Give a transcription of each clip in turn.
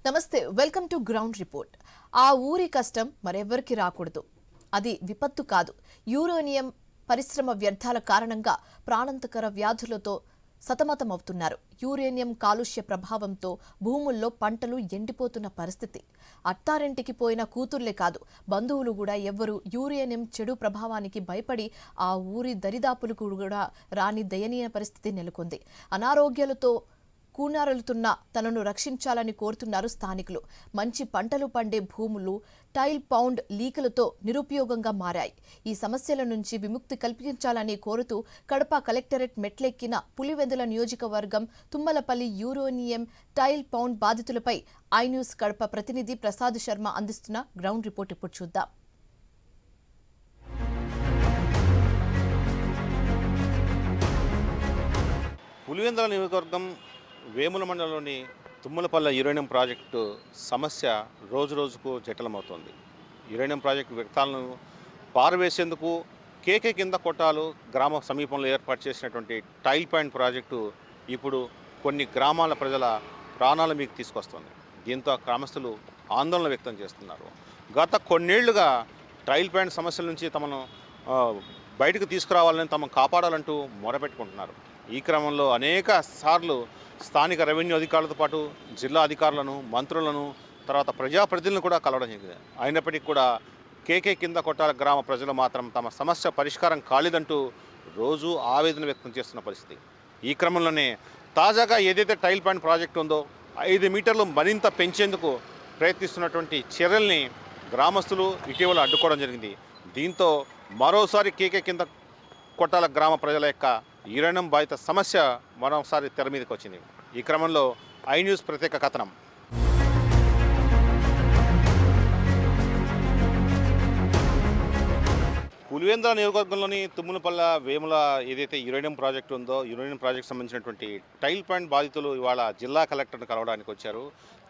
నమస్తే, welcome to ground report. ఆ ఊరి కష్టం మరెవ్వరికి రాకూడదు. అది విపత్తు కాదు. యురేనియం పరిశ్రమ వ్యర్థాల కారణంగా ప్రాణాంతకర వ్యాధులతో సతమతమవుతున్నారు. యురేనియం కాలుష్య ప్రభావంతో భూముల్లో పంటలు ఎండిపోతున్న పరిస్థితి. అత్తారింటికి పోయిన కూతుర్లే కాదు, బంధువులు కూడా ఎవ్వరూ యురేనియం చెడు ప్రభావానికి భయపడి ఆ ఊరి దరిదాపులకు కూడా రాని దయనీయ పరిస్థితి నెలకొంది. అనారోగ్యాలతో కూనారలుతున్న తనను రక్షించాలని కోరుతున్నారు స్థానికులు. మంచి పంటలు పండే భూములు టైల్ పౌండ్ లీకులతో నిరుపయోగంగా మారాయి. ఈ సమస్యల నుంచి విముక్తి కల్పించాలని కోరుతూ కడప కలెక్టరేట్ మెట్లెక్కిన పులివెందుల నియోజకవర్గం తుమ్మలపల్లి యురేనియం టైల్ పౌండ్ బాధితులపై ఐ న్యూస్ కడప ప్రతినిధి ప్రసాద్ శర్మ అందిస్తున్న గ్రౌండ్ రిపోర్ట్ ఇప్పుడు చూద్దాం. పులివెందుల నియోజకవర్గం వేముల మండలంలోని తుమ్మలపల్లి యురేనియం ప్రాజెక్టు సమస్య రోజురోజుకు జటిలమవుతోంది. యురేనియం ప్రాజెక్టు వ్యర్థాలను పారవేసేందుకు కేకే కింద కొట్టాలు గ్రామ సమీపంలో ఏర్పాటు చేసినటువంటి టైల్ పాయింట్ ప్రాజెక్టు ఇప్పుడు కొన్ని గ్రామాల ప్రజల ప్రాణాల మీకు తీసుకొస్తుంది. దీంతో గ్రామస్తులు ఆందోళన వ్యక్తం చేస్తున్నారు. గత కొన్నేళ్లుగా టైల్ పాయింట్ సమస్యల నుంచి తమను బయటకు తీసుకురావాలని తమను కాపాడాలంటూ మొరపెట్టుకుంటున్నారు. ఈ క్రమంలో అనేక సార్లు స్థానిక రెవెన్యూ అధికారులతో పాటు జిల్లా అధికారులను, మంత్రులను, తర్వాత ప్రజాప్రతినిధులను కూడా కలవడం జరిగింది. అయినప్పటికీ కూడా కేకే కింద కొట్టాల గ్రామ ప్రజలు మాత్రం తమ సమస్య పరిష్కారం కాలేదంటూ రోజు ఆవేదన వ్యక్తం చేస్తున్న పరిస్థితి. ఈ క్రమంలోనే తాజాగా ఏదైతే టైల్ పాయింట్ ప్రాజెక్టు ఉందో 5 మీటర్లు మరింత పెంచేందుకు ప్రయత్నిస్తున్నటువంటి చర్యల్ని గ్రామస్తులు ఇటీవల అడ్డుకోవడం జరిగింది. దీంతో మరోసారి కేకే కింద కొట్టాల గ్రామ ప్రజల యొక్క యురేనియం బాధిత సమస్య మరోసారి తెర మీదకి వచ్చింది. ఈ క్రమంలో ఐ న్యూస్ ప్రత్యేక కథనం. పులివెందుల నియోజకవర్గంలోని తుమ్మలపల్లి వేముల ఏదైతే యురేనియం ప్రాజెక్టు ఉందో యురేనియం ప్రాజెక్ట్ సంబంధించినటువంటి టైల్ పాయింట్ బాధితులు ఇవాళ జిల్లా కలెక్టర్ని కలవడానికి వచ్చారు.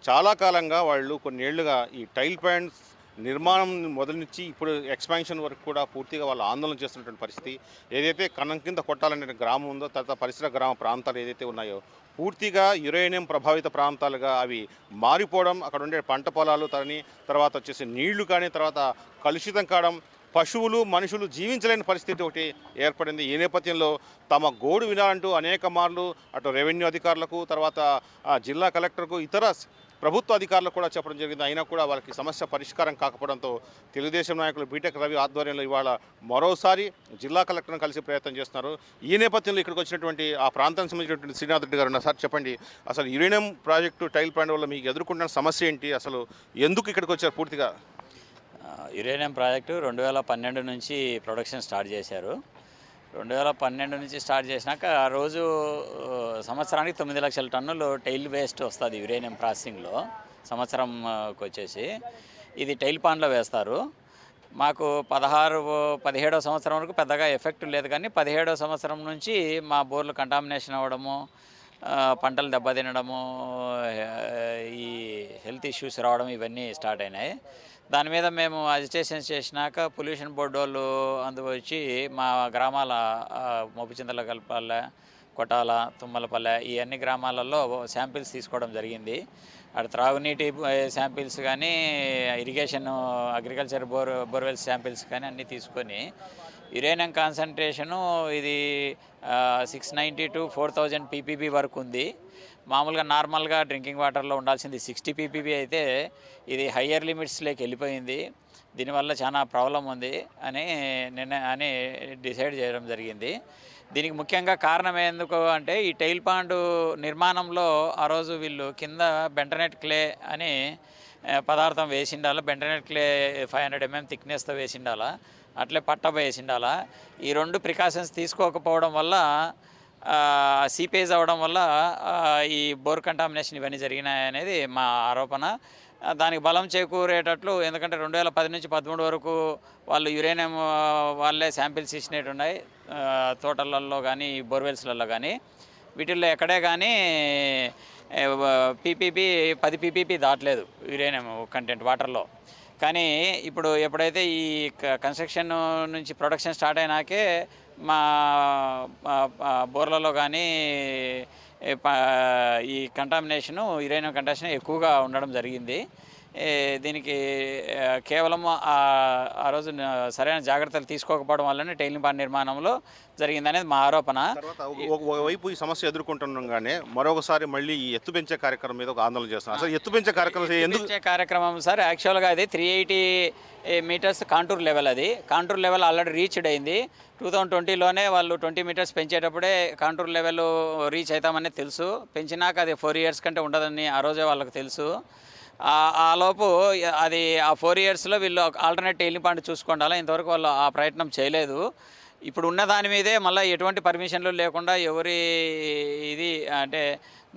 చాలా కాలంగా వాళ్ళు కొన్నేళ్లుగా ఈ టైల్ పాయింట్స్ నిర్మాణం మొదలు నుంచి ఇప్పుడు ఎక్స్పాన్షన్ వరకు కూడా పూర్తిగా వాళ్ళు ఆందోళన చేస్తున్నటువంటి పరిస్థితి. ఏదైతే కన్నం కింద కొట్టాలనే గ్రామం ఉందో, తర్వాత పరిసర గ్రామ ప్రాంతాలు ఏదైతే ఉన్నాయో పూర్తిగా యురేనియం ప్రభావిత ప్రాంతాలుగా అవి మారిపోవడం, అక్కడ ఉండే పంట పొలాలు తర్వాత వచ్చేసి నీళ్లు కానీ తర్వాత కలుషితం కావడం, పశువులు మనుషులు జీవించలేని పరిస్థితి ఒకటి ఏర్పడింది. ఈ నేపథ్యంలో తమ గోడు వినాలంటూ అనేక మార్లు అటు రెవెన్యూ అధికారులకు, తర్వాత జిల్లా కలెక్టర్కు, ఇతర ప్రభుత్వ అధికారులకు కూడా చెప్పడం జరిగింది. అయినా కూడా వాళ్ళకి సమస్య పరిష్కారం కాకపోవడంతో తెలుగుదేశం నాయకులు బీటెక్ రవి ఆధ్వర్యంలో ఇవాళ మరోసారి జిల్లా కలెక్టర్ను కలిసి ప్రయత్నం చేస్తున్నారు. ఈ నేపథ్యంలో ఇక్కడికి వచ్చినటువంటి ఆ ప్రాంతానికి సంబంధించినటువంటి శ్రీనాథ్ రెడ్డి గారు ఉన్నారు. సార్ చెప్పండి, అసలు యురేనియం ప్రాజెక్టు టైల్ పాయింట్ వల్ల మీకు ఎదుర్కొంటున్న సమస్య ఏంటి, అసలు ఎందుకు ఇక్కడికి వచ్చారు పూర్తిగా? యురేనియం ప్రాజెక్టు 2012 నుంచి ప్రొడక్షన్ స్టార్ట్ చేశారు. 2012 నుంచి స్టార్ట్ చేసినాక ఆ రోజు సంవత్సరానికి 9 లక్షల టన్నులు టైల్ వేస్ట్ వస్తుంది యురేనియం ప్రాసెసింగ్లో. సంవత్సరంకి వచ్చేసి ఇది టైల్ పాండ్లో వేస్తారు. మాకు 17వ సంవత్సరం వరకు పెద్దగా ఎఫెక్ట్ లేదు, కానీ 17వ సంవత్సరం నుంచి మా బోర్లు కంటామినేషన్ అవ్వడము, పంటలు దెబ్బతినడము, ఈ హెల్త్ ఇష్యూస్ రావడం ఇవన్నీ స్టార్ట్ అయినాయి. దాని మీద మేము అజిటేషన్స్ చేసినాక పొల్యూషన్ బోర్డు వాళ్ళు వచ్చి మా గ్రామాల మోపుచింతలపల్లె, కొట్టాల, తుమ్మలపల్లె ఈ అన్ని గ్రామాలలో శాంపిల్స్ తీసుకోవడం జరిగింది. అక్కడ త్రాగునీటి శాంపిల్స్ కానీ, ఇరిగేషన్ అగ్రికల్చర్ బోర్వెల్స్ శాంపిల్స్ కానీ అన్నీ తీసుకొని యురేనియం కాన్సన్ట్రేషను ఇది 690 to 4000 ppb వరకు ఉంది. మామూలుగా నార్మల్గా డ్రింకింగ్ వాటర్లో ఉండాల్సింది 60 ppb అయితే ఇది హయ్యర్ లిమిట్స్లోకి వెళ్ళిపోయింది. దీనివల్ల చాలా ప్రాబ్లం ఉంది అని డిసైడ్ చేయడం జరిగింది. దీనికి ముఖ్యంగా కారణం ఎందుకు అంటే ఈ టైల్ పాండ్ నిర్మాణంలో ఆ రోజు వీళ్ళు కింద బెంటనెట్ క్లే అని పదార్థం వేసిండాల. బెంటనెట్ క్లే 500 mm థిక్నెస్తో వేసిండాల, అట్లే పట్ట వేసిండాల. ఈ 2 ప్రికాషన్స్ తీసుకోకపోవడం వల్ల సీపేజ్ అవ్వడం వల్ల ఈ బోర్ కంటామినేషన్ ఇవన్నీ జరిగినాయనేది మా ఆరోపణ. దానికి బలం చేకూరేటట్లు, ఎందుకంటే 2010 నుంచి 13 వరకు వాళ్ళు యురేనియం వాళ్ళే శాంపిల్స్ ఇచ్చినట్టు ఉన్నాయి తోటలలో కానీ బోర్వెల్స్లలో కానీ. వీటిల్లో ఎక్కడే కానీ పీపీపీ 10 ppb దాటలేదు యురేనియం కంటెంట్ వాటర్లో. కానీ ఇప్పుడు ఎప్పుడైతే ఈ కన్స్ట్రక్షన్ నుంచి ప్రొడక్షన్ స్టార్ట్ అయినాకే మా బోర్లలో కానీ ఈ కంటామినేషను యురేనియం కంటామినేషన్ ఎక్కువగా ఉండడం జరిగింది. దీనికి కేవలం ఆ రోజు సరైన జాగ్రత్తలు తీసుకోకపోవడం వల్లనే టైలింగ్ పాండ్ నిర్మాణంలో జరిగిందనేది మా ఆరోపణ. తర్వాత ఒకవైపు ఈ సమస్య ఎదుర్కొంటుండగానే మరొకసారి మళ్ళీ ఈ ఎత్తు పెంచే కార్యక్రమం మీద ఒక ఆందోళన చేస్తున్నారు. అసలు ఎత్తు పెంచే కార్యక్రమం ఎందుకు కార్యక్రమం సార్, యాక్చువల్గా అది 380 మీటర్స్ కాంటూర్ లెవెల్. అది కాంటూర్ లెవెల్ ఆల్రెడీ రీచ్డ్ అయింది. 2020లోనే వాళ్ళు 20 మీటర్స్ పెంచేటప్పుడే కాంటూర్ లెవెల్ రీచ్ అవుతామని తెలుసు. పెంచినాక అది 4 ఇయర్స్ కంటే ఉండదని ఆ రోజే వాళ్ళకి తెలుసు. ఆ లోపు అది ఆ 4 ఇయర్స్లో వీళ్ళు ఆల్టర్నేట్ టైలింగ్ పాండ్ చూసుకోండాలి. ఇంతవరకు వాళ్ళు ఆ ప్రయత్నం చేయలేదు. ఇప్పుడు ఉన్న దాని మీదే మళ్ళీ ఎటువంటి పర్మిషన్లు లేకుండా ఎవరి ఇది అంటే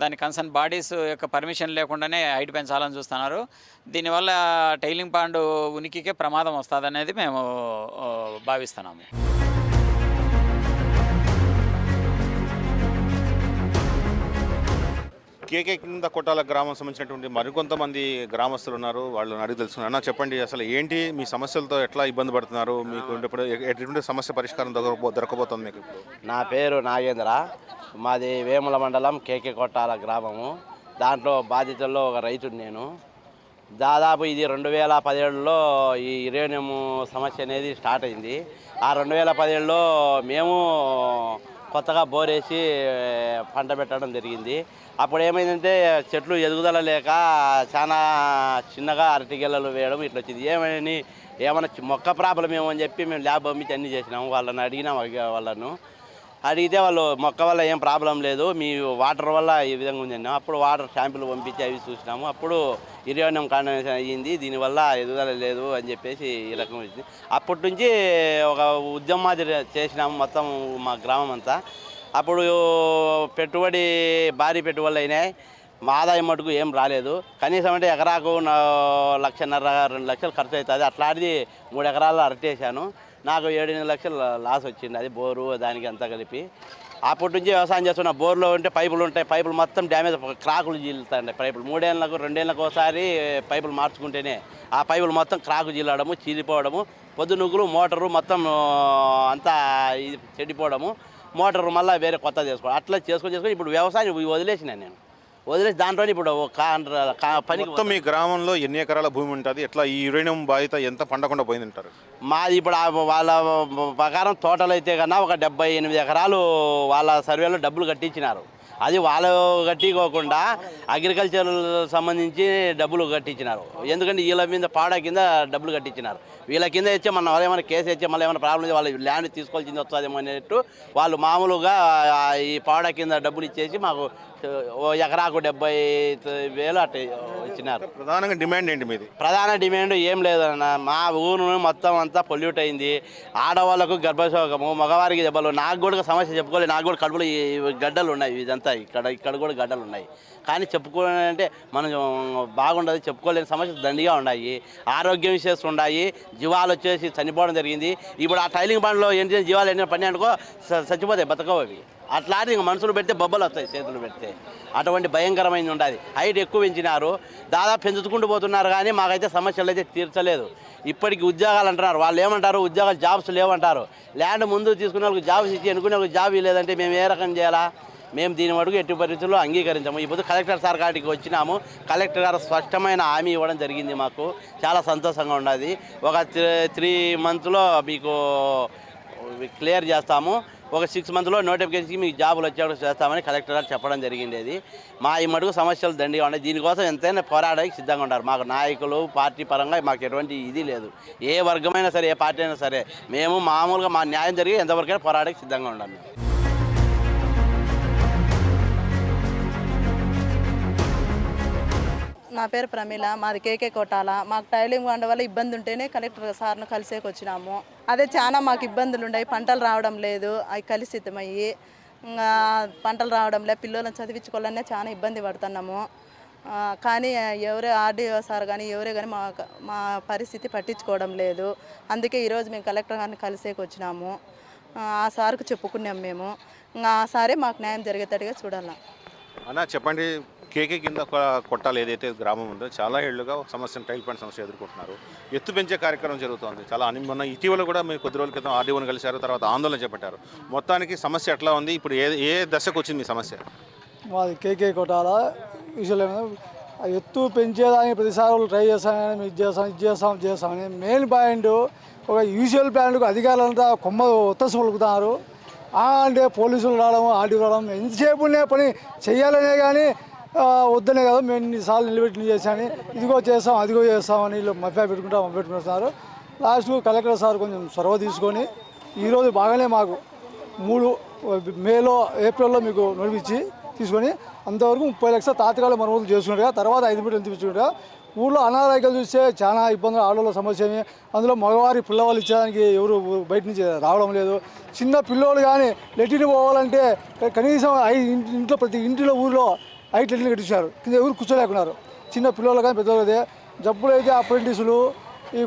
దాని కన్సర్న్ బాడీస్ యొక్క పర్మిషన్ లేకుండానే హైట్ పెంచాలని చూస్తున్నారు. దీనివల్ల టైలింగ్ పాండ్ ఉనికికే ప్రమాదం వస్తుందనేది మేము భావిస్తున్నాము. కేకే కింద కొట్టాల గ్రామం సంబంధించినటువంటి మరికొంతమంది గ్రామస్తులు ఉన్నారు. వాళ్ళని అడిగి తెలుసుకున్నారు. అన్న చెప్పండి, అసలు ఏంటి మీ సమస్యలతో ఎట్లా ఇబ్బంది పడుతున్నారు? మీకు ఇప్పుడు ఎటువంటి సమస్య పరిష్కారం దొరకబోతుంది మీకు? నా పేరు నాగేంద్ర. మాది వేముల మండలం కేకే కొట్టాల గ్రామము. దాంట్లో బాధితుల్లో ఒక రైతుడు నేను. దాదాపు ఇది 2017లో ఈ యురేనియం సమస్య అనేది స్టార్ట్ అయింది. ఆ 2017లో మేము కొత్తగా బోరేసి పంట పెట్టడం జరిగింది. అప్పుడు ఏమైందంటే చెట్లు ఎదుగుదల లేక చాలా చిన్నగా అరటిగెలలు వేయడం ఇట్లా వచ్చింది. ఏమైనా మొక్క ప్రాబ్లం ఏమో అని చెప్పి మేము ల్యాబ్ పంపించి అన్నీ చేసినాము. వాళ్ళని అడిగినాము. వాళ్ళను అడిగితే వాళ్ళు మొక్క వల్ల ఏం ప్రాబ్లం లేదు, మీ వాటర్ వల్ల ఈ విధంగా ఉంది. అప్పుడు వాటర్ శాంపుల్ పంపించి అవి చూసినాము. అప్పుడు యురేనియం కంటామినేషన్ అయ్యింది, దీనివల్ల ఎదుగుదల లేదు అని చెప్పేసి ఈ రకం వచ్చింది. అప్పటి నుంచి ఒక ఉద్యమం మాదిరి చేసినాము మొత్తం మా గ్రామం అంతా. అప్పుడు భారీ పెట్టుబడులు అయినాయి. మా ఆదాయం మటుకు ఏం రాలేదు. కనీసం అంటే ఎకరాకు 1,50,000 2 లక్షలు ఖర్చు అవుతుంది. అట్లాంటిది 3 ఎకరాల్లో అరటేసాను. నాకు 7-8 లక్షలు లాస్ వచ్చింది. అది బోరు దానికి అంతా కలిపి. అప్పటి నుంచి వ్యవసాయం చేస్తున్నా. బోర్లో ఉంటే పైపులు ఉంటాయి, పైపులు మొత్తం డ్యామేజ్, క్రాకులు చీలుతాయి. పైపులు 3 ఏళ్ళకు 2 ఏళ్ళకు ఒకసారి పైపులు మార్చుకుంటేనే ఆ పైపులు మొత్తం క్రాకు చీలడము, చీలిపోవడము, పొద్దునుగ్గులు మోటారు మొత్తం అంతా ఇది చెడిపోవడము, మోటారు మళ్ళీ వేరే కొత్త చేసుకోవడం, అట్లా చేసుకొని ఇప్పుడు వ్యవసాయం వదిలేసిన నేను. వదిలేసి దాంట్లో ఇప్పుడు పని. మొత్తం మీ గ్రామంలో ఎన్ని ఎకరాల భూమి ఉంటుంది? ఎట్లా ఈ యురేనియం బాధిత ఎంత పండకుండా పోయిందంటారు? మాది ఇప్పుడు వాళ్ళ ప్రకారం తోటలు అయితే కన్నా ఒక 78 ఎకరాలు వాళ్ళ సర్వేలో డబ్బులు కట్టించినారు. అది వాళ్ళు కట్టికోకుండా అగ్రికల్చర్ సంబంధించి డబ్బులు కట్టించినారు. ఎందుకంటే వీళ్ళ మీద పాడా కింద డబ్బులు కట్టించినారు. వీళ్ళ కింద ఇచ్చే మన వాళ్ళు ఏమైనా కేసు ఇచ్చే మళ్ళీ ఏమైనా ప్రాబ్లం వాళ్ళు ల్యాండ్ తీసుకోవాల్సింది వస్తుందేమో అనేట్టు వాళ్ళు మామూలుగా ఈ పాడా కింద డబ్బులు ఇచ్చేసి మాకు ఎకరాకు 70,000 అట్లా ఇచ్చినారు. ప్రధానంగా డిమాండ్ ఏంటి మీది? ప్రధాన డిమాండ్ ఏం లేదన్న, మా ఊరు మొత్తం అంతా పొల్యూట్ అయింది. ఆడవాళ్ళకు గర్భశోకము, మగవారికి దెబ్బలు. నాకు కూడా సమస్య చెప్పుకోలేదు. నాకు కూడా కడుపులో గడ్డలు ఉన్నాయి. ఇదంతా ఇక్కడ కూడా గడ్డలు ఉన్నాయి. కానీ చెప్పుకోవాలంటే మనం బాగుండదు. చెప్పుకోలేని సమస్యలు దండిగా ఉన్నాయి. ఆరోగ్యం విషయస్ ఉన్నాయి. జీవాలు వచ్చేసి చనిపోవడం జరిగింది. ఇప్పుడు ఆ టైలింగ్ బండ్లో ఏంటి జీవాలు ఏంటంటే పని అనుకో చచ్చిపోతాయి, బతకవు అవి. అట్లాంటి ఇంక మనుషులు పెడితే బొబ్బలు వస్తాయి చేతులు పెడితే. అటువంటి భయంకరమైనది ఉండాలి. హైట్ ఎక్కువ పెంచినారు, దాదాపు పెంచుకుంటూ పోతున్నారు. కానీ మాకైతే సమస్యలు అయితే తీర్చలేదు. ఇప్పటికి ఉద్యోగాలు అంటున్నారు. వాళ్ళు ఏమంటారు, ఉద్యోగాలు జాబ్స్ లేవంటారు. ల్యాండ్ ముందు తీసుకునే వాళ్ళకి జాబ్స్ ఇచ్చి ఎన్నుకునే వాళ్ళకి జాబ్ లేదంటే మేము ఏ రకం చేయాలా? మేము దీని మటుకు ఎట్టి పరిస్థితుల్లో అంగీకరించాము. ఇప్పుడు కలెక్టర్ సార్ కాడికి వచ్చినాము. కలెక్టర్ గారు స్పష్టమైన హామీ ఇవ్వడం జరిగింది. మాకు చాలా సంతోషంగా ఉన్నది. ఒక 3 మంత్స్లో మీకు క్లియర్ చేస్తాము. ఒక 6 మంత్లో నోటిఫికేషన్కి మీకు జాబులు వచ్చేటప్పుడు చేస్తామని కలెక్టర్ గారు చెప్పడం జరిగింది. మా ఈ మటుకు సమస్యలు దండిగా ఉన్నాయి. దీనికోసం ఎంతైనా పోరాడడానికి సిద్ధంగా ఉంటారు. మాకు నాయకులు పార్టీ పరంగా మాకు ఎటువంటి ఇది లేదు. ఏ వర్గమైనా సరే, ఏ పార్టీ అయినా సరే, మేము మామూలుగా మా న్యాయం జరిగి ఎంతవరకైనా పోరాడడానికి సిద్ధంగా ఉన్నాము. నా పేరు ప్రమీల. మాది కేకే కొట్టాల. మాకు టైలింగ్ వండ వల్ల ఇబ్బంది ఉంటేనే కలెక్టర్ సార్ను కలిసేకి వచ్చినాము. అదే చాలా మాకు ఇబ్బందులు ఉన్నాయి. పంటలు రావడం లేదు, అవి కలుషితమయ్యి ఇంకా పంటలు రావడం లేదు. పిల్లలను చదివించుకోవాలనే చాలా ఇబ్బంది పడుతున్నాము. కానీ ఎవరే ఆర్డీఓ సార్ కానీ ఎవరే కానీ మా పరిస్థితి పట్టించుకోవడం లేదు. అందుకే ఈరోజు మేము కలెక్టర్ గారిని కలిసేకి వచ్చినాము. ఆ సార్కు చెప్పుకున్నాము మేము. ఇంకా ఆ సారే మాకు న్యాయం జరిగేటట్టుగా చూడాలి. అన్న చెప్పండి, కేకే కింద కొట్టాలి ఏదైతే గ్రామం ఉందో చాలా ఏళ్లుగా ఒక సమస్యను టైల్ పాండ్ సమస్య ఎదుర్కొంటున్నారు. ఎత్తు పెంచే కార్యక్రమం జరుగుతుంది. చాలా మొన్న ఇటీవల కూడా మీరు కొద్ది రోజుల క్రితం ఆర్డీఓని కలిశారు, తర్వాత ఆందోళన చేపట్టారు. మొత్తానికి సమస్య ఎట్లా ఉంది? ఇప్పుడు ఏ దశకు వచ్చింది మీ సమస్య? మాది కేకే కొట్టాల విషయం ఎత్తు పెంచేదానికి ప్రతిసారి వాళ్ళు ట్రై చేస్తామని ఇది చేస్తామని మెయిన్ పాయింట్ ఒక యూజువల్ ప్లాన్లకు అధికారులంతా కొమ్మ ఒత్తసు పలుకుతున్నారు. అంటే పోలీసులు రావడం ఆర్డీ రావడం ఎంతసేపు ఉండే పని చేయాలనే కానీ వద్దనే కదా మేము ఇన్నిసార్లు నిలబెట్టి చేశాను, ఇదిగో చేస్తాం అదిగో చేస్తామని వీళ్ళు మభ్య పెట్టుకుంటున్నారు. లాస్ట్కు కలెక్టర్ సార్ కొంచెం చొరవ తీసుకొని ఈరోజు బాగానే మాకు 3 మేలో ఏప్రిల్లో మీకు నడిపించి తీసుకొని అంతవరకు 30 లక్షల తాత్కాలిక మరమ్మతులు చేసుకున్నారుగా, తర్వాత 5 మీటర్లు తీపించుకుంటా. ఊళ్ళో అనారోగ్యాలు చూస్తే చాలా ఇబ్బందులు, ఆడవాళ్ళ సమస్య. అందులో మగవారి పిల్లవాళ్ళు ఇచ్చేదానికి ఎవరు బయట నుంచి రావడం లేదు. చిన్న పిల్లోళ్ళు కానీ లెట్రిన్ పోవాలంటే కనీసం ఇంట్లో ప్రతి ఇంటిలో ఊళ్ళో 5 లెట్రిన్లు కట్టించారు, కింద ఎవరు కూర్చోలేకున్నారు. చిన్న పిల్లలు కానీ పెద్దవాళ్ళదే. జబ్బులు అయితే అప్రెంటిసులు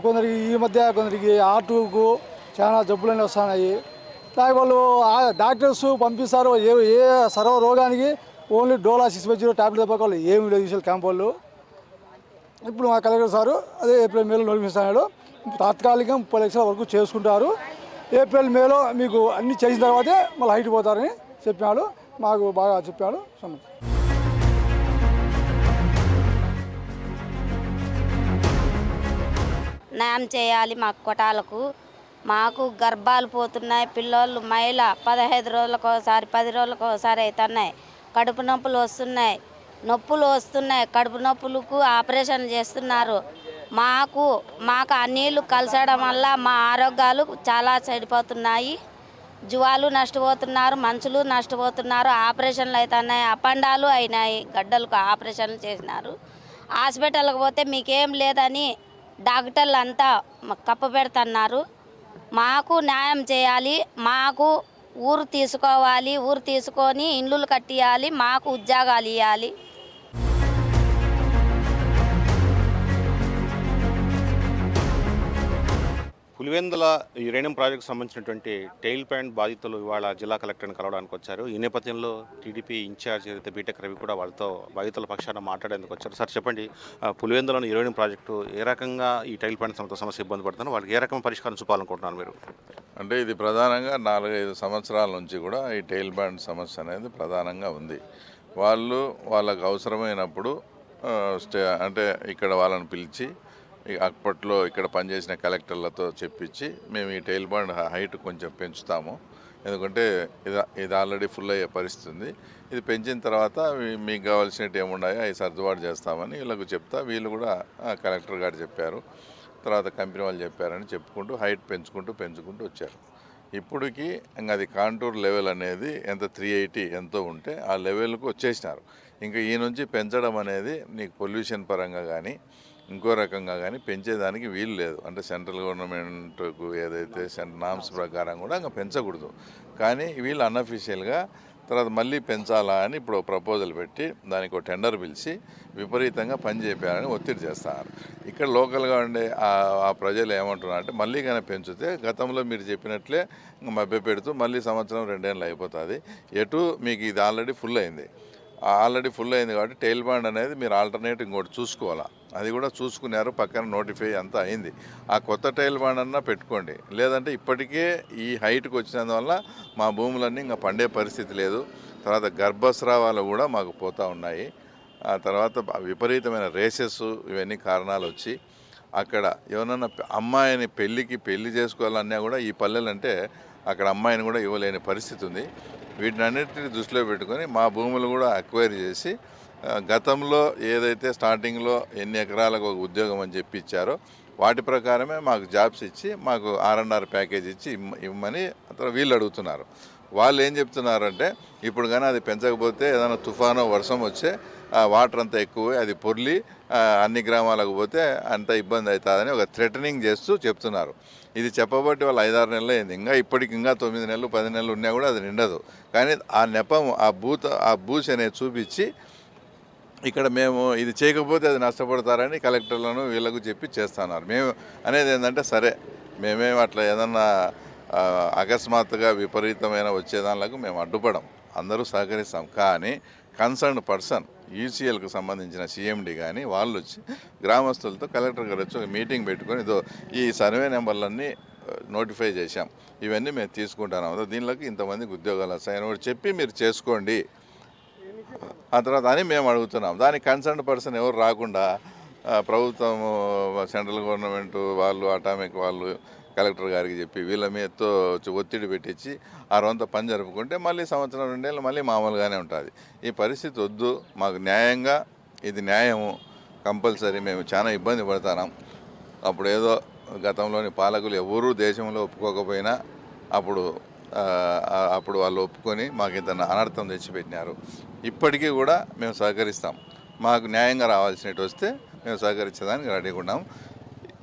కొందరికి ఈ మధ్య కొందరికి ఆర్టుకు చాలా జబ్బులన్నీ వస్తున్నాయి. దానికి వాళ్ళు డాక్టర్స్ పంపిస్తారు ఏ సర్వ రోగానికి ఓన్లీ డోలా 650 టాబ్లెట్ తప్ప వాళ్ళు ఏమి లేదు విషయాలు క్యాంప్ వాళ్ళు. ఇప్పుడు మా కలెక్టర్ సారు అదే ఏప్రిల్ మేలో నడిపిస్తున్నాడు. తాత్కాలికంగా 30 లక్షల వరకు చేసుకుంటారు. ఏప్రిల్ మేలో మీకు అన్నీ చేసిన తర్వాతే మళ్ళీ హైట్ పోతారని చెప్పాడు. మాకు బాగా చెప్పాడు. న్యాయం చేయాలి మాకు కొటాలకు. మాకు గర్భాలు పోతున్నాయి, పిల్లోళ్ళు మహిళ 15 రోజులకు ఒకసారి 10 రోజులకు ఒకసారి అవుతున్నాయి. కడుపు నొప్పులు వస్తున్నాయి, నొప్పులు వస్తున్నాయి. కడుపు నొప్పులకు ఆపరేషన్ చేస్తున్నారు. మాకు ఆ నీళ్లు కలసడం వల్ల మా ఆరోగ్యాలు చాలా చెడిపోతున్నాయి. జువాలు నష్టపోతున్నారు, మనుషులు నష్టపోతున్నారు. ఆపరేషన్లు అవుతున్నాయి, అపండాలు అయినాయి, గడ్డలకు ఆపరేషన్లు చేసినారు. హాస్పిటల్కి పోతే మీకేం లేదని డాక్టర్లు అంతా కప్ప పెడుతున్నారు. మాకు న్యాయం చేయాలి, మాకు ఊరు తీసుకోవాలి, ఊరు తీసుకొని ఇండ్లు కట్టియాలి, మాకు ఉద్యోగాలు ఇవ్వాలి. పులివెందుల యురేనియం ప్రాజెక్టు సంబంధించినటువంటి టెయిల్ పాయింట్ బాధితులు ఇవాళ జిల్లా కలెక్టర్ని కలవడానికి వచ్చారు. ఈ నేపథ్యంలో టీడీపీ ఇన్ఛార్జ్ ఏదైతే బీటెక్ రవి కూడా వాళ్ళతో బాధితుల పక్షాన మాట్లాడేందుకు వచ్చారు. సార్ చెప్పండి, పులివెందులోని యురేనియం ప్రాజెక్టు ఏ రకంగా ఈ టెయిల్ పాయింట్ సమస్య ఇబ్బంది పడుతున్నారు, వాళ్ళకి ఏ రకమైన పరిష్కారం చూపాలనుకుంటున్నారు మీరు? అంటే ఇది ప్రధానంగా 4-5 సంవత్సరాల నుంచి కూడా ఈ టెయిల్ పాయింట్ సమస్య అనేది ప్రధానంగా ఉంది. వాళ్ళకు అవసరమైనప్పుడు అంటే ఇక్కడ వాళ్ళని పిలిచి అప్పట్లో ఇక్కడ పనిచేసిన కలెక్టర్లతో చెప్పించి మేము ఈ టెయిల్ పాయింట్ హైట్ కొంచెం పెంచుతాము, ఎందుకంటే ఇది ఆల్రెడీ ఫుల్ అయ్యే పరిస్థితి ఉంది. ఇది పెంచిన తర్వాత మీకు కావాల్సినవి ఏమున్నాయో అవి సర్దుబాటు చేస్తామని వీళ్ళకు చెప్తా. వీళ్ళు కూడా కలెక్టర్ గారు చెప్పారు, తర్వాత కంపెనీ వాళ్ళు చెప్పారని చెప్పుకుంటూ హైట్ పెంచుకుంటూ వచ్చారు. ఇప్పటికి ఇంకా అది కాంటూర్ లెవెల్ అనేది ఎంత 380 ఎంతో ఉంటే ఆ లెవెల్కు వచ్చేసినారు. ఇంకా ఈ నుంచి పెంచడం అనేది నీకు పొల్యూషన్ పరంగా కానీ ఇంకో రకంగా కానీ పెంచేదానికి వీలు లేదు. అంటే సెంట్రల్ గవర్నమెంట్కు ఏదైతే నామ్స్ ప్రకారం కూడా ఇంకా పెంచకూడదు. కానీ వీళ్ళు అన్అఫీషియల్గా తర్వాత మళ్ళీ పెంచాలా అని ఇప్పుడు ప్రపోజల్ పెట్టి దానికి ఒక టెండర్ పిలిచి విపరీతంగా పని చేయాలని ఒత్తిడి చేస్తున్నారు. ఇక్కడ లోకల్గా ఉండే ఆ ప్రజలు ఏమంటున్నారు అంటే మళ్ళీ కానీ పెంచితే గతంలో మీరు చెప్పినట్లే మభ్య పెడుతూ మళ్ళీ సంవత్సరం 2 ఏళ్ళు అయిపోతుంది. ఎటు మీకు ఇది ఆల్రెడీ ఫుల్ అయింది కాబట్టి టెయిల్ పాయింట్ అనేది మీరు ఆల్టర్నేట్ ఇంకోటి చూసుకోవాలా. అది కూడా చూసుకున్నారు, పక్కన నోటిఫై అంతా అయింది. ఆ కొత్త టైల్ బాండ్ అన్నా పెట్టుకోండి, లేదంటే ఇప్పటికే ఈ హైట్కి వచ్చినందువల్ల మా భూములన్నీ ఇంకా పండే పరిస్థితి లేదు. తర్వాత గర్భస్రావాలు కూడా మాకు పోతూ ఉన్నాయి. ఆ తర్వాత విపరీతమైన రేసెస్ ఇవన్నీ కారణాలు వచ్చి అక్కడ ఎవరన్నా అమ్మాయిని పెళ్లి చేసుకోవాలన్నా కూడా ఈ పల్లెలంటే అక్కడ అమ్మాయిని కూడా ఇవ్వలేని పరిస్థితి ఉంది. వీటిని అన్నిటిని దృష్టిలో పెట్టుకొని మా భూములు కూడా అక్వైర్ చేసి గతంలో ఏదైతే స్టార్టింగ్లో ఎన్ని ఎకరాలకు ఒక ఉద్యోగం అని చెప్పి ఇచ్చారో వాటి ప్రకారమే మాకు జాబ్స్ ఇచ్చి మాకు R&R ప్యాకేజ్ ఇచ్చి ఇవ్వమని తర్వాత వీళ్ళు అడుగుతున్నారు. వాళ్ళు ఏం చెప్తున్నారంటే ఇప్పుడు కానీ అది పెంచకపోతే ఏదైనా తుఫానో వర్షం వచ్చే వాటర్ అంతా ఎక్కువ అది పొర్లి అన్ని గ్రామాలకు పోతే అంత ఇబ్బంది అవుతుందని ఒక థ్రెటనింగ్ చేస్తూ చెప్తున్నారు. ఇది చెప్పబట్టి వాళ్ళు 5-6 నెలలు అయింది. ఇప్పటికి 9 నెలలు 10 నెలలు ఉన్నా కూడా అది నిండదు. కానీ ఆ నెపం ఆ బూస్ అనేది చూపించి ఇక్కడ మేము ఇది చేయకపోతే అది నష్టపడతారని కలెక్టర్లను వీళ్ళకు చెప్పి చేస్తున్నారు. మేము అనేది ఏంటంటే సరే మేమేం అట్లా ఏదన్నా అకస్మాత్తుగా విపరీతమైన వచ్చేదానికి మేము అడ్డుపడం, అందరూ సహకరిస్తాం. కానీ కన్సర్న్ పర్సన్ UCLకు సంబంధించిన CMD కానీ వాళ్ళు వచ్చి గ్రామస్తులతో కలెక్టర్ గారు వచ్చి ఒక మీటింగ్ పెట్టుకొని ఈ సర్వే నెంబర్లన్నీ నోటిఫై చేశాం, ఇవన్నీ మేము తీసుకుంటున్నాం, దీనిలోకి ఇంతమందికి ఉద్యోగాలు వస్తాయని చెప్పి మీరు చేసుకోండి. ఆ తర్వాత అని మేము అడుగుతున్నాం. దానికి కన్సర్న్ పర్సన్ ఎవరు రాకుండా ప్రభుత్వం, సెంట్రల్ గవర్నమెంట్ వాళ్ళు, అటామిక్ వాళ్ళు కలెక్టర్ గారికి చెప్పి వీళ్ళ మీదతో ఒత్తిడి పెట్టించి ఆ రోజంతా పని జరుపుకుంటే మళ్ళీ సంవత్సరం 2 ఏళ్ళు మళ్ళీ మామూలుగానే ఉంటుంది. ఈ పరిస్థితి వద్దు. మాకు న్యాయంగా ఇది న్యాయము కంపల్సరీ. మేము చాలా ఇబ్బంది పడుతున్నాం. అప్పుడు ఏదో గతంలోని పాలకులు ఎవరూ దేశంలో ఒప్పుకోకపోయినా అప్పుడు వాళ్ళు ఒప్పుకొని మాకు ఇంత అనర్థం తెచ్చిపెట్టినారు. ఇప్పటికీ కూడా మేము సహకరిస్తాం. మాకు న్యాయంగా రావాల్సినట్టు వస్తే మేము సహకరించేదానికి రెడీగా ఉన్నాం.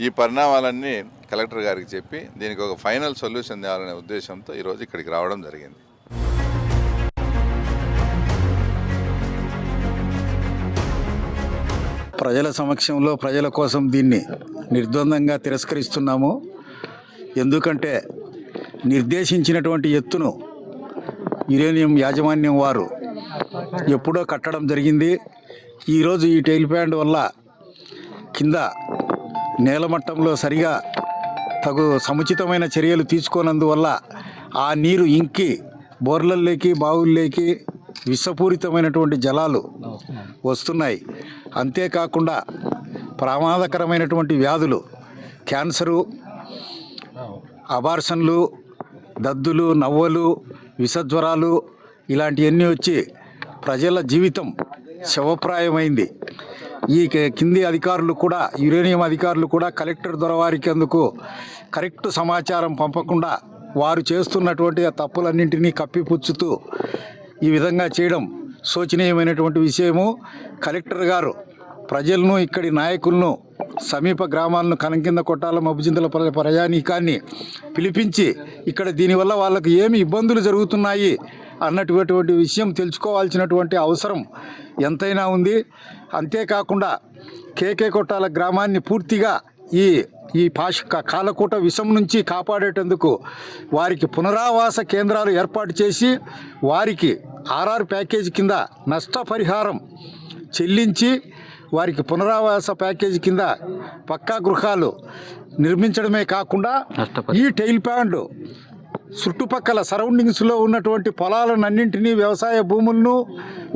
ఈ పరిణామాలన్నీ కలెక్టర్ గారికి చెప్పి దీనికి ఒక ఫైనల్ సొల్యూషన్ తేవాలనే ఉద్దేశంతో ఈరోజు ఇక్కడికి రావడం జరిగింది. ప్రజల సమక్షంలో ప్రజల కోసం దీన్ని నిర్ద్వందంగా తిరస్కరిస్తున్నాము. ఎందుకంటే నిర్దేశించినటువంటి ఎత్తును యురేనియం యాజమాన్యం వారు ఎప్పుడో కట్టడం జరిగింది. ఈరోజు ఈ టైల్ ప్యాండ్ వల్ల కింద నేలమట్టంలో సరిగా తగు సముచితమైన చర్యలు తీసుకోనందువల్ల ఆ నీరు ఇంకి బోర్లల్లోకి బావుల్లోకి విషపూరితమైనటువంటి జలాలు వస్తున్నాయి. అంతేకాకుండా ప్రమాదకరమైనటువంటి వ్యాధులు, క్యాన్సరు, అబార్షన్లు, దద్దులు, నవ్వలు, విషజ్వరాలు ఇలాంటివన్నీ వచ్చి ప్రజల జీవితం శవప్రాయమైంది. ఈ కింది అధికారులు కూడా, యురేనియం అధికారులు కూడా కలెక్టర్ దొరవారికి అందుకు కరెక్ట్ సమాచారం పంపకుండా వారు చేస్తున్నటువంటి ఆ తప్పులన్నింటినీ కప్పిపుచ్చుతూ ఈ విధంగా చేయడం శోచనీయమైనటువంటి విషయము. కలెక్టర్ గారు ప్రజలను, ఇక్కడి నాయకులను, సమీప గ్రామాలను కనంకింద కొట్టాల మబ్బుజింతల ప్రజానీకాన్ని పిలిపించి ఇక్కడ దీనివల్ల వాళ్ళకు ఏమి ఇబ్బందులు జరుగుతున్నాయి అన్నటువంటి విషయం తెలుసుకోవాల్సినటువంటి అవసరం ఎంతైనా ఉంది. అంతేకాకుండా కేకే కొట్టాల గ్రామాన్ని పూర్తిగా ఈ కాలకూట విషం నుంచి కాపాడేటందుకు వారికి పునరావాస కేంద్రాలు ఏర్పాటు చేసి వారికి ఆర్ఆర్ ప్యాకేజీ కింద నష్టపరిహారం చెల్లించి వారికి పునరావాస ప్యాకేజీ కింద పక్కా గృహాలు నిర్మించడమే కాకుండా ఈ టైల్ ప్యాండ్ చుట్టుపక్కల సరౌండింగ్స్లో ఉన్నటువంటి పొలాలన్నింటినీ, వ్యవసాయ భూములను,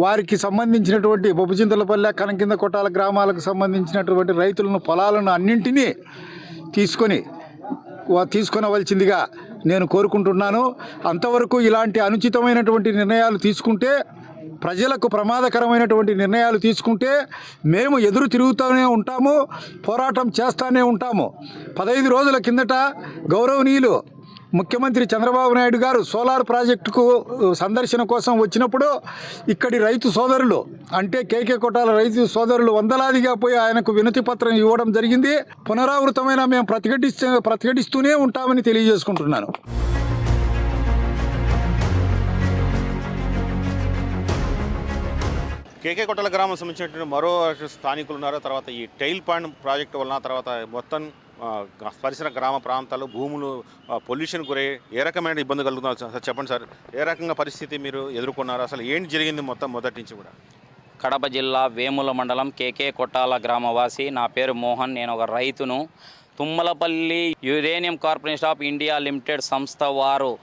వారికి సంబంధించినటువంటి బొబ్బుచింతలపల్లె, కనంకింద కొట్టాల గ్రామాలకు సంబంధించినటువంటి రైతులను, పొలాలను అన్నింటినీ తీసుకొనవలసిందిగా నేను కోరుకుంటున్నాను. అంతవరకు ఇలాంటి అనుచితమైనటువంటి నిర్ణయాలు తీసుకుంటే, ప్రజలకు ప్రమాదకరమైనటువంటి నిర్ణయాలు తీసుకుంటే మేము ఎదురు తిరుగుతూనే ఉంటాము, పోరాటం చేస్తూనే ఉంటాము. 15 రోజుల కిందట గౌరవనీయులు ముఖ్యమంత్రి చంద్రబాబు నాయుడు గారు సోలార్ ప్రాజెక్టుకు సందర్శన కోసం వచ్చినప్పుడు ఇక్కడి రైతు సోదరులు, అంటే కేకే కొట్టాల రైతు సోదరులు వందలాదిగా పోయి ఆయనకు వినతి పత్రం ఇవ్వడం జరిగింది. పునరావృతమైన మేము ప్రతిఘటిస్తూనే ఉంటామని తెలియజేసుకుంటున్నాను. కేకే కొట్టాల గ్రామం సంబంధించినటువంటి మరో స్థానికులు ఉన్నారు. తర్వాత ఈ టైల్ పాండ్ ప్రాజెక్టు వలన తర్వాత మొత్తం పరిసర గ్రామ ప్రాంతాలు, భూములు పొల్యూషన్ గురై ఏ రకమైన ఇబ్బంది కలుగుతున్నారు సార్? చెప్పండి సార్, ఏ రకంగా పరిస్థితి మీరు ఎదుర్కొన్నారు? అసలు ఏంటి జరిగింది మొత్తం మొదటి నుంచి కూడా? కడప జిల్లా వేముల మండలం కేకే కొట్టాల గ్రామవాసి. నా పేరు మోహన్. నేను ఒక రైతును. Tummalapalli uranium corporation of India limited సంస్థ వారు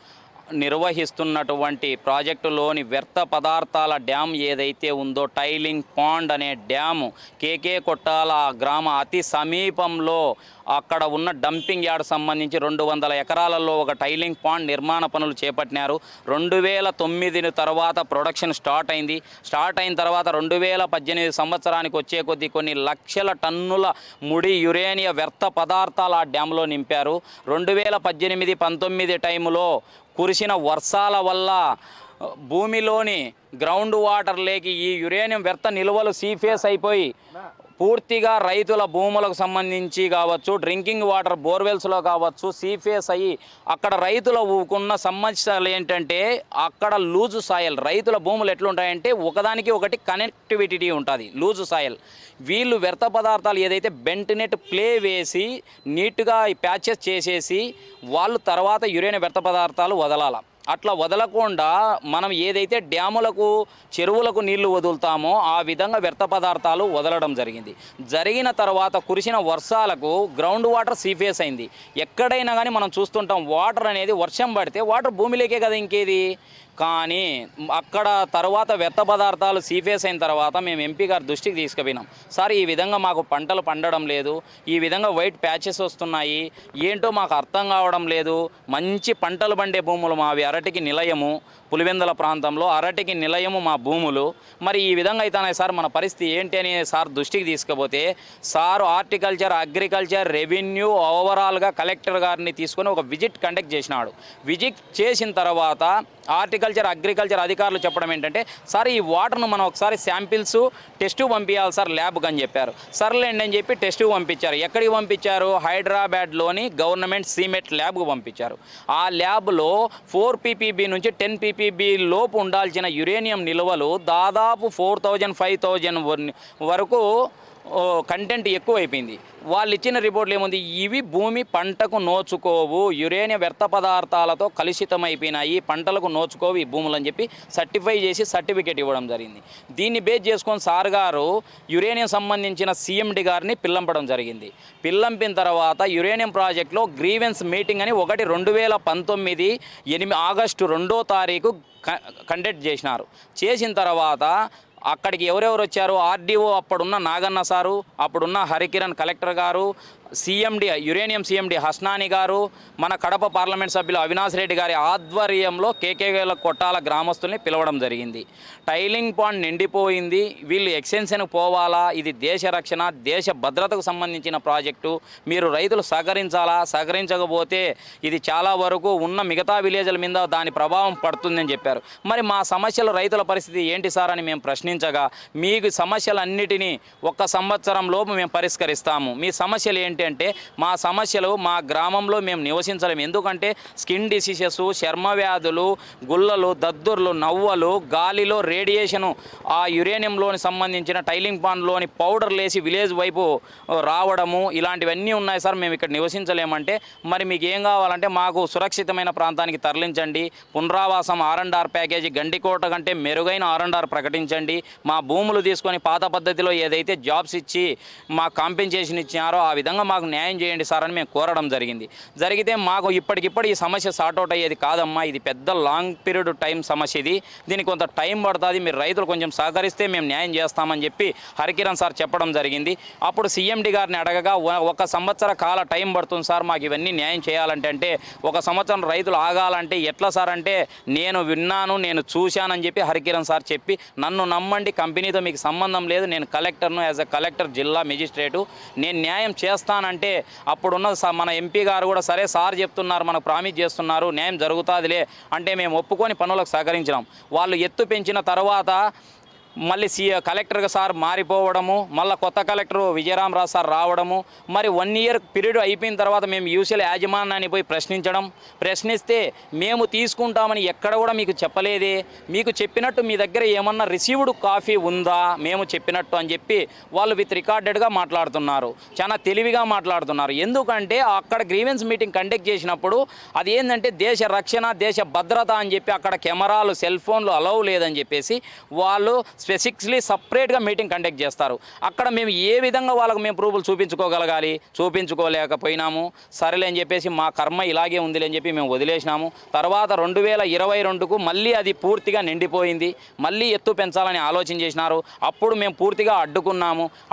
నిర్వహిస్తున్నటువంటి ప్రాజెక్టులోని వ్యర్థ పదార్థాల డ్యామ్ ఏదైతే ఉందో, టైలింగ్ పాండ్ అనే డ్యాము కేకే కొట్టాల గ్రామ అతి సమీపంలో అక్కడ ఉన్న డంపింగ్ యార్డ్ సంబంధించి 200 ఎకరాలలో ఒక టైలింగ్ పాండ్ నిర్మాణ పనులు చేపట్టినారు. 2009 తర్వాత ప్రొడక్షన్ స్టార్ట్ అయింది. స్టార్ట్ అయిన తర్వాత 2018 సంవత్సరానికి వచ్చే కొద్దీ కొన్ని లక్షల టన్నుల ముడి యురేనియ వ్యర్థ పదార్థాలు ఆ డ్యాంలో నింపారు. 2018-19 టైంలో కురిసిన వర్షాల వల్ల భూమిలోని గ్రౌండ్ వాటర్ లేకి ఈ యురేనియం వ్యర్థ నిల్వలు సీఫేస్ అయిపోయి పూర్తిగా రైతుల భూములకు సంబంధించి కావచ్చు, డ్రింకింగ్ వాటర్ బోర్వెల్స్లో కావచ్చు, సీఫేస్ అయ్యి అక్కడ రైతుల ఉన్న సమస్యలు ఏంటంటే అక్కడ లూజు సాయిల్. రైతుల భూములు ఎట్లుంటాయంటే ఒకదానికి ఒకటి కనెక్టివిటీ ఉంటుంది, లూజు సాయిల్. వీళ్ళు వ్యర్థ పదార్థాలు ఏదైతే బెంట్ నెట్ ప్లే వేసి నీట్గా ప్యాచెస్ చేసేసి వాళ్ళు తర్వాత యురేనియం వ్యర్థ పదార్థాలు వదలాల. అట్లా వదలకుండా మనం ఏదైతే డ్యాములకు, చెరువులకు నీళ్లు వదులుతామో ఆ విధంగా వ్యర్థ పదార్థాలు వదలడం జరిగింది. జరిగిన తర్వాత కురిసిన వర్షాలకు గ్రౌండ్ వాటర్ సీఫేస్ అయింది. ఎక్కడైనా కానీ మనం చూస్తుంటాం, వాటర్ అనేది వర్షం పడితే వాటర్ భూమిలోకే కదా ఇంకేది. కానీ అక్కడ తర్వాత వ్యర్థ పదార్థాలు సీఫేస్ అయిన తర్వాత మేము ఎంపీ గారి దృష్టికి తీసుకుపోయినాం. సార్ ఈ విధంగా మాకు పంటలు పండడం లేదు, ఈ విధంగా వైట్ ప్యాచెస్ వస్తున్నాయి, ఏంటో మాకు అర్థం కావడం లేదు. మంచి పంటలు పండే భూములు మావి, అరటికి నిలయము, పులివెందుల ప్రాంతంలో అరటికి నిలయము మా భూములు. మరి ఈ విధంగా అయితేనే సార్ మన పరిస్థితి ఏంటి అని సార్ దృష్టికి తీసుకుపోతే సార్ హార్టికల్చర్, అగ్రికల్చర్, రెవెన్యూ ఓవరాల్గా కలెక్టర్ గారిని తీసుకొని ఒక విజిట్ కండక్ట్ చేసినాడు. విజిట్ చేసిన తర్వాత హార్టికల్చర్, అగ్రికల్చర్ అధికారులు చెప్పడం ఏంటంటే సార్ ఈ వాటర్ను మనం ఒకసారి శాంపిల్స్ టెస్ట్ పంపించాలి సార్ ల్యాబ్కి అని చెప్పారు. సర్లేండి అని చెప్పి టెస్ట్ పంపించారు. ఎక్కడికి పంపించారు? హైదరాబాద్లోని గవర్నమెంట్ సిమెట్ ల్యాబ్కు పంపించారు. ఆ ల్యాబ్లో 4 ppb నుంచి 10 ppb లోపు ఉండాల్సిన యురేనియం నిల్వలు దాదాపు 4000, 5000 వరకు కంటెంట్ ఎక్కువైపోయింది. వాళ్ళు ఇచ్చిన రిపోర్ట్లు ఏముంది? ఇవి భూమి పంటకు నోచుకోవు, యురేనియం వ్యర్థ పదార్థాలతో కలుషితమైపోయినాయి, పంటలకు నోచుకోవు ఈ భూములు అని చెప్పి సర్టిఫై చేసి సర్టిఫికేట్ ఇవ్వడం జరిగింది. దీన్ని బేస్ చేసుకొని సార్ గారు యురేనియం సంబంధించిన CMD గారిని పిల్లంపడం జరిగింది. పిల్లంపిన తర్వాత యురేనియం ప్రాజెక్టులో గ్రీవెన్స్ మీటింగ్ అని 2019 ఆగస్టు 2వ తారీఖు కండక్ట్ చేసినారు. చేసిన తర్వాత అక్కడికి ఎవరెవరు వచ్చారు? RDO అప్పుడున్న నాగన్న సారు, అప్పుడున్న హరికిరణ్ కలెక్టర్ గారు, CMD యురేనియం CMD హస్నాని గారు, మన కడప పార్లమెంట్ సభ్యులు అవినాష్ రెడ్డి గారి ఆధ్వర్యంలో కేకేల కొట్టాల గ్రామస్తుల్ని పిలవడం జరిగింది. టైలింగ్ పాండ్ నిండిపోయింది, వీళ్ళు ఎక్స్టెన్షన్కి పోవాలా, ఇది దేశ రక్షణ, దేశ భద్రతకు సంబంధించిన ప్రాజెక్టు, మీరు రైతులు సహకరించాలా, సహకరించకపోతే ఇది చాలా వరకు ఉన్న మిగతా విలేజ్ల మీద దాని ప్రభావం పడుతుందని చెప్పారు. మరి మా సమస్యలు, రైతుల పరిస్థితి ఏంటి సార్ అని మేము ప్రశ్నించగా, మీకు సమస్యలన్నిటినీ 1 సంవత్సరం లోపు మేము పరిష్కరిస్తాము, మీ సమస్యలు ఏంటి అంటే మా సమస్యలు మా గ్రామంలో మేము నివసించలేము, ఎందుకంటే స్కిన్ డిసీజెస్, చర్మ వ్యాధులు, గుల్లలు, దద్దుర్లు, నవ్వలు, గాలిలో రేడియేషను, ఆ యురేనియంలోని సంబంధించిన టైలింగ్ పాండ్లోని పౌడర్లు వేసి విలేజ్ వైపు రావడము, ఇలాంటివన్నీ ఉన్నాయి సార్, మేము ఇక్కడ నివసించలేమంటే మరి మీకు ఏం కావాలంటే మాకు సురక్షితమైన ప్రాంతానికి తరలించండి, పునరావాసం R&R ప్యాకేజీ గండికోట కంటే మెరుగైన R&R ప్రకటించండి, మా భూములు తీసుకొని పాత పద్ధతిలో ఏదైతే జాబ్స్ ఇచ్చి మా కాంపెన్సేషన్ ఇచ్చినారో ఆ విధంగా మాకు న్యాయం చేయండి సార్ అని మేము కోరడం జరిగితే మాకు ఇప్పటికిప్పుడు ఈ సమస్య సార్ట్అవుట్ అయ్యేది కాదమ్మా, ఇది పెద్ద లాంగ్ పీరియడ్ టైం సమస్య, దీనికి కొంత టైం పడుతుంది, మీరు రైతులు కొంచెం సహకరిస్తే మేము న్యాయం చేస్తామని చెప్పి హరికిరణ్ సార్ చెప్పడం జరిగింది. అప్పుడు CMD గారిని అడగగా 1 సంవత్సర కాల టైం పడుతుంది సార్ మాకు ఇవన్నీ న్యాయం చేయాలంటే, అంటే 1 సంవత్సరం రైతులు ఆగాలంటే ఎట్లా సార్ అంటే, నేను విన్నాను, నేను చూశానని చెప్పి హరికిరణ్ సార్ చెప్పి, నన్ను నమ్మండి, కంపెనీతో మీకు సంబంధం లేదు, నేను కలెక్టర్ను, యాజ్ ఎ కలెక్టర్ జిల్లా మెజిస్ట్రేటు, నేను న్యాయం చేస్తానంటే అప్పుడున్న మన ఎంపీ గారు కూడా సరే సార్ చెప్తున్నారు, మనకు ప్రామిస్ చేస్తున్నారు, న్యాయం జరుగుతుందిలే అంటే మేము ఒప్పుకొని పనులకు సహకరించినాం. వాళ్ళు ఎత్తు పెంచిన తర్వాత మళ్ళీ కలెక్టర్ సార్ మారిపోవడము, మళ్ళీ కొత్త కలెక్టర్ విజయరామరాజు సార్ రావడము, మరి 1 ఇయర్ పీరియడ్ అయిపోయిన తర్వాత మేము యూసీఎల్ యాజమాన్యాన్ని పోయి ప్రశ్నిస్తే మేము తీసుకుంటామని ఎక్కడ కూడా మీకు చెప్పలేదే, మీకు చెప్పినట్టు మీ దగ్గర ఏమన్నా రిసీవ్డ్ కాపీ ఉందా మేము చెప్పినట్టు అని చెప్పి వాళ్ళు విత్ రికార్డెడ్గా మాట్లాడుతున్నారు, చాలా తెలివిగా మాట్లాడుతున్నారు. ఎందుకంటే అక్కడ గ్రీవెన్స్ మీటింగ్ కండక్ట్ చేసినప్పుడు అది ఏంటంటే దేశ రక్షణ, దేశ భద్రత అని చెప్పి అక్కడ కెమెరాలు, సెల్ ఫోన్లు అలౌ లేదని చెప్పేసి వాళ్ళు స్పెసిఫిక్లీ సపరేట్గా మీటింగ్ కండక్ట్ చేస్తారు. అక్కడ మేము ఏ విధంగా వాళ్ళకు మేము ప్రూఫ్లు చూపించుకోగలగాలి, చూపించుకోలేకపోయినాము. సరేలే అని చెప్పేసి మా కర్మ ఇలాగే ఉందిలే అని చెప్పి మేము వదిలేసినాము. తర్వాత 2022కు మళ్ళీ అది పూర్తిగా నిండిపోయింది, మళ్ళీ ఎత్తు పెంచాలని ఆలోచన చేసినారు. అప్పుడు మేము పూర్తిగా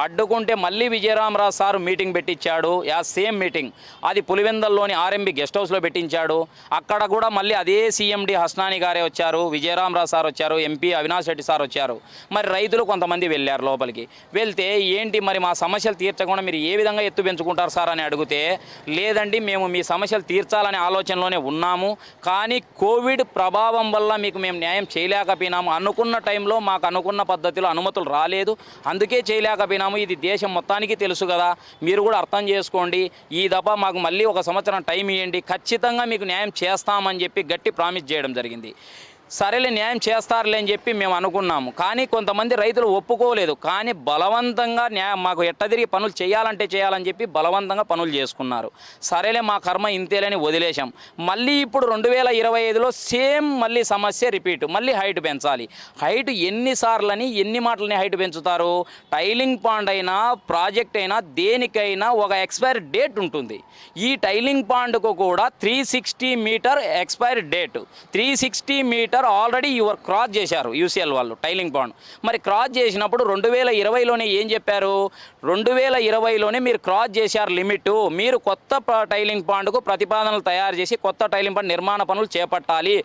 అడ్డుకుంటే మళ్ళీ విజయరామరాజు సార్ మీటింగ్ పెట్టించాడు, సేమ్ మీటింగ్ అది పులివెందల్లోని RMB గెస్ట్ హౌస్లో పెట్టించాడు. అక్కడ కూడా మళ్ళీ అదే CMD హస్నాని గారే వచ్చారు, విజయరామరాజు సార్ వచ్చారు, MP అవినాష్ రెడ్డి సార్ వచ్చారు. మరి రైతులు కొంతమంది వెళ్ళారు లోపలికి. వెళ్తే ఏంటి మరి మా సమస్యలు తీర్చకుండా మీరు ఏ విధంగా ఎత్తు పెంచుకుంటారు సార్ అని అడిగితే, లేదండి మేము మీ సమస్యలు తీర్చాలనే ఆలోచనలోనే ఉన్నాము, కానీ కోవిడ్ ప్రభావం వల్ల మీకు మేము న్యాయం చేయలేకపోయినాము, అనుకున్న టైంలో మాకు అనుకున్న పద్ధతిలో అనుమతులు రాలేదు, అందుకే చేయలేకపోయినాము, ఇది దేశం మొత్తానికి తెలుసు కదా, మీరు కూడా అర్థం చేసుకోండి, ఈ దఫా మాకు మళ్ళీ 1 సంవత్సరం టైం ఇవ్వండి, ఖచ్చితంగా మీకు న్యాయం చేస్తామని చెప్పి గట్టి ప్రామిస్ చేయడం జరిగింది. సరేలే న్యాయం చేస్తారులే అని చెప్పి మేము అనుకున్నాము, కానీ కొంతమంది రైతులు ఒప్పుకోలేదు, కానీ బలవంతంగా మాకు ఎట్టదిరిగి పనులు చేయాలని చెప్పి బలవంతంగా పనులు చేసుకున్నారు. సరేలే మా కర్మ ఇంతేలేని వదిలేశాం. మళ్ళీ ఇప్పుడు 2025లో సేమ్ మళ్ళీ సమస్య రిపీట్, మళ్ళీ హైట్ పెంచాలి. హైట్ ఎన్నిసార్లని ఎన్ని మాటలని హైట్ పెంచుతారు? టైలింగ్ పాండ్ అయినా ప్రాజెక్ట్ అయినా దేనికైనా ఒక ఎక్స్పైరీ డేట్ ఉంటుంది. ఈ టైలింగ్ పాండ్కు కూడా 360 మీటర్ ఎక్స్పైరీ డేట్, 360 మీటర్ పెట్టారు, ఆల్రెడీ యువర్ క్రాస్ చేశారు యూసీఎల్ వాళ్ళు టైలింగ్ బాండ్. మరి క్రాస్ చేసినప్పుడు 2020లోనే ఏం చెప్పారు, 2020లోనే మీరు క్రాస్ చేశారు లిమిట్, మీరు కొత్త టైలింగ్ బాండ్కు ప్రతిపాదనలు తయారు చేసి కొత్త టైలింగ్ బాండ్ నిర్మాణ పనులు చేపట్టాలి,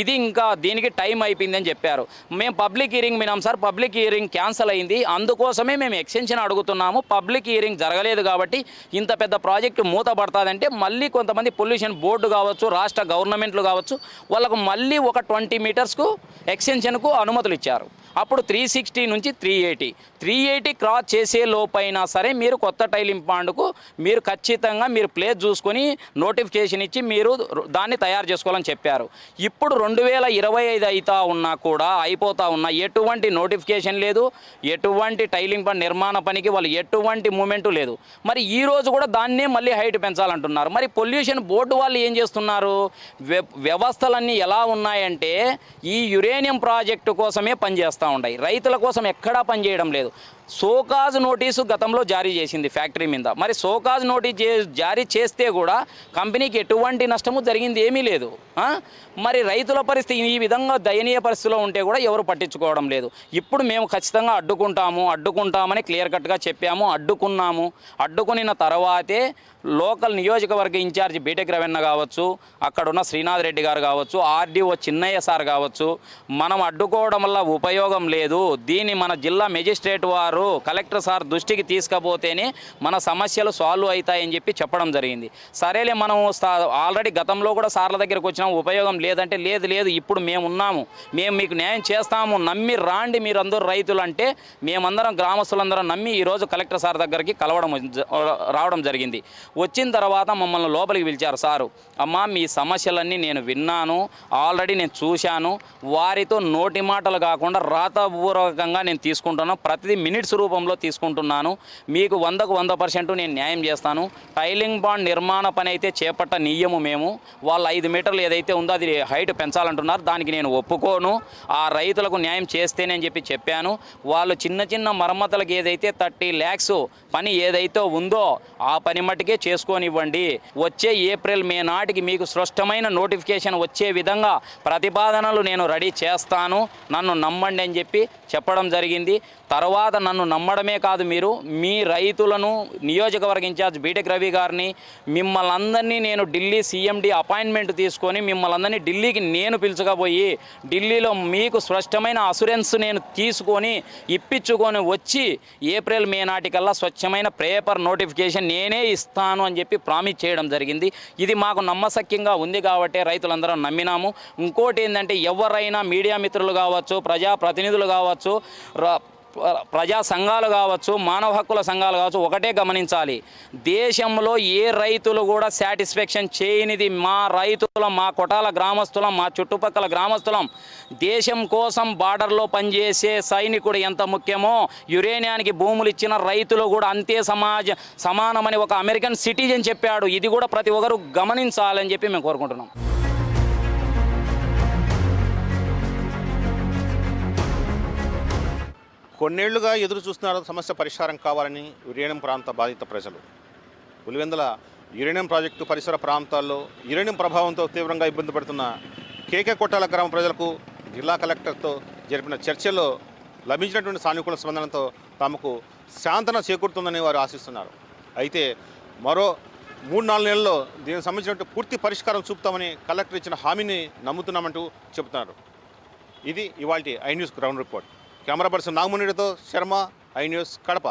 ఇది ఇంకా దీనికి టైం అయిపోయిందని చెప్పారు. మేము పబ్లిక్ హియరింగ్ విన్నాం సార్, పబ్లిక్ హియరింగ్ క్యాన్సిల్ అయింది, అందుకోసమే మేము ఎక్స్టెన్షన్ అడుగుతున్నాము. పబ్లిక్ హియరింగ్ జరగలేదు కాబట్టి ఇంత పెద్ద ప్రాజెక్టు మూతపడుతుందంటే మళ్ళీ కొంతమంది పొల్యూషన్ బోర్డు కావచ్చు, రాష్ట్ర గవర్నమెంట్లు కావచ్చు, వాళ్ళకు మళ్ళీ ఒక 20 మీటర్స్కు ఎక్స్టెన్షన్కు అనుమతులు ఇచ్చారు. అప్పుడు 360 నుంచి 380 క్రాస్ చేసే లోపైనా సరే మీరు కొత్త టైలింగ్ బాండ్కు మీరు ఖచ్చితంగా మీరు ప్లేస్ చూసుకొని నోటిఫికేషన్ ఇచ్చి మీరు దాన్ని తయారు చేసుకోవాలని చెప్పారు. ఇప్పుడు 2025 అవుతా ఉన్నా కూడా అయిపోతా ఉన్నా ఎటువంటి నోటిఫికేషన్ లేదు, ఎటువంటి టైలింగ్ బాండ్ నిర్మాణ పనికి వాళ్ళు ఎటువంటి మూమెంటు లేదు. మరి ఈ రోజు కూడా దాన్నే మళ్ళీ హైట్ పెంచాలంటున్నారు. మరి పొల్యూషన్ బోర్డు వాళ్ళు ఏం చేస్తున్నారు, వ్యవస్థలన్నీ ఎలా ఉన్నాయంటే ఈ యురేనియం ప్రాజెక్టు కోసమే పనిచేస్తూ ఉన్నాయి, రైతుల కోసం ఎక్కడా పనిచేయడం లేదు. సోకాజ్ నోటీసు గతంలో జారీ చేసింది ఫ్యాక్టరీ మీద, మరి సోకాజ్ నోటీస్ జారీ చేస్తే కూడా కంపెనీకి ఎటువంటి నష్టము జరిగింది ఏమీ లేదు. మరి రైతుల పరిస్థితి ఈ విధంగా దయనీయ పరిస్థితిలో ఉంటే కూడా ఎవరు పట్టించుకోవడం లేదు. ఇప్పుడు మేము ఖచ్చితంగా అడ్డుకుంటామని క్లియర్ కట్గా చెప్పాము, అడ్డుకున్న తర్వాతే లోకల్ నియోజకవర్గ ఇన్ఛార్జ్ బీటెక్ రవెన్న కావచ్చు, అక్కడున్న శ్రీనాథ్ రెడ్డి గారు కావచ్చు, ఆర్డీఓ చిన్నయ్య సార్ కావచ్చు, మనం అడ్డుకోవడం వల్ల ఉపయోగం లేదు, దీన్ని మన జిల్లా మెజిస్ట్రేట్ వారు కలెక్టర్ సార్ దృష్టికి తీసుకపోతేనే మన సమస్యలు సాల్వ్ అవుతాయని చెప్పి చెప్పడం జరిగింది. సరేలే, మనం ఆల్రెడీ గతంలో కూడా సార్ల దగ్గరకు వచ్చినాము, ఉపయోగం లేదంటే లేదు ఇప్పుడు మేము ఉన్నాము, మేము మీకు న్యాయం చేస్తాము, నమ్మి రాండి మీరందరూ రైతులు అంటే మేమందరం గ్రామస్తులందరం నమ్మి ఈరోజు కలెక్టర్ సార్ దగ్గరికి రావడం జరిగింది. వచ్చిన తర్వాత మమ్మల్ని లోపలికి పిలిచారు. సారు, అమ్మా మీ సమస్యలన్నీ నేను విన్నాను, ఆల్రెడీ నేను చూశాను, వారితో నోటి మాటలు కాకుండా రాతపూర్వకంగా నేను తీసుకుంటున్నాను, ప్రతిదీ మినిట్స్ రూపంలో తీసుకుంటున్నాను, మీకు 100% నేను న్యాయం చేస్తాను. టైలింగ్ బాండ్ నిర్మాణ పని అయితే చేపట్టనీయము మేము, వాళ్ళ 5 మీటర్లు ఏదైతే ఉందో అది హైట్ పెంచాలంటున్నారు, దానికి నేను ఒప్పుకోను, ఆ రైతులకు న్యాయం చేస్తేనే అని చెప్పాను. వాళ్ళు చిన్న మరమ్మతులకు ఏదైతే 30 lakhs పని ఏదైతే ఉందో ఆ పని మట్టుకే చేసుకొనివ్వండి, వచ్చే ఏప్రిల్ మే నాటికి మీకు స్పష్టమైన నోటిఫికేషన్ వచ్చే విధంగా ప్రతిపాదనలు నేను రెడీ చేస్తాను, నన్ను నమ్మండి అని చెప్పడం జరిగింది. తర్వాత నన్ను నమ్మడమే కాదు, మీరు మీ రైతులను నియోజకవర్గ ఇన్ఛార్జ్ బీటెక్ రవి గారిని మిమ్మల్ని అందరినీ నేను ఢిల్లీ CMD అపాయింట్మెంట్ తీసుకొని మిమ్మల్ని అందరినీ ఢిల్లీకి నేను పిలుచుకపోయి ఢిల్లీలో మీకు స్పష్టమైన అసూరెన్స్ నేను తీసుకొని ఇప్పించుకొని వచ్చి ఏప్రిల్ మే నాటికల్లా స్వచ్ఛమైన పేపర్ నోటిఫికేషన్ నేనే ఇస్తాను అని ప్రామిస్ చేయడం జరిగింది. ఇది మాకు నమ్మశక్యంగా ఉంది కాబట్టి రైతులందరం నమ్మినాము. ఇంకోటి ఏంటంటే ఎవరైనా మీడియా మిత్రులు కావచ్చు, ప్రజాప్రతినిధులు కావచ్చు, ప్రజా సంఘాలు కావచ్చు, మానవ హక్కుల సంఘాలు కావచ్చు, ఒకటే గమనించాలి, దేశంలో ఏ రైతులు కూడా సాటిస్ఫాక్షన్ చేయనిది మా రైతులం, మా కొటాల గ్రామస్తులం, మా చుట్టుపక్కల గ్రామస్తులం. దేశం కోసం బార్డర్లో పనిచేసే సైనికుడు ఎంత ముఖ్యమో యురేనియానికి భూములు ఇచ్చిన రైతులు కూడా అంతే సమానమని ఒక అమెరికన్ సిటిజన్ చెప్పాడు. ఇది కూడా ప్రతి ఒక్కరు గమనించాలని మేము కోరుకుంటున్నాం. కొన్నేళ్లుగా ఎదురు చూస్తున్నారు సమస్య పరిష్కారం కావాలని యురేనియం ప్రాంత బాధిత ప్రజలు. పులివెందుల యురేనియం ప్రాజెక్టు పరిసర ప్రాంతాల్లో యురేనియం ప్రభావంతో తీవ్రంగా ఇబ్బంది పడుతున్న కేకే కొట్టాల గ్రామ ప్రజలకు జిల్లా కలెక్టర్తో జరిపిన చర్చల్లో లభించినటువంటి సానుకూల స్పందనతో తమకు శాంతన చేకూరుతుందని వారు ఆశిస్తున్నారు. అయితే మరో 3-4 నెలల్లో దీనికి సంబంధించినటువంటి పూర్తి పరిష్కారం చూపుతామని కలెక్టర్ ఇచ్చిన హామీని నమ్ముతున్నామంటూ చెబుతున్నారు. ఇది ఇవాల్టి I news ground report. Camera person నాగమునితో శర్మ, ఐ న్యూస్ కడప.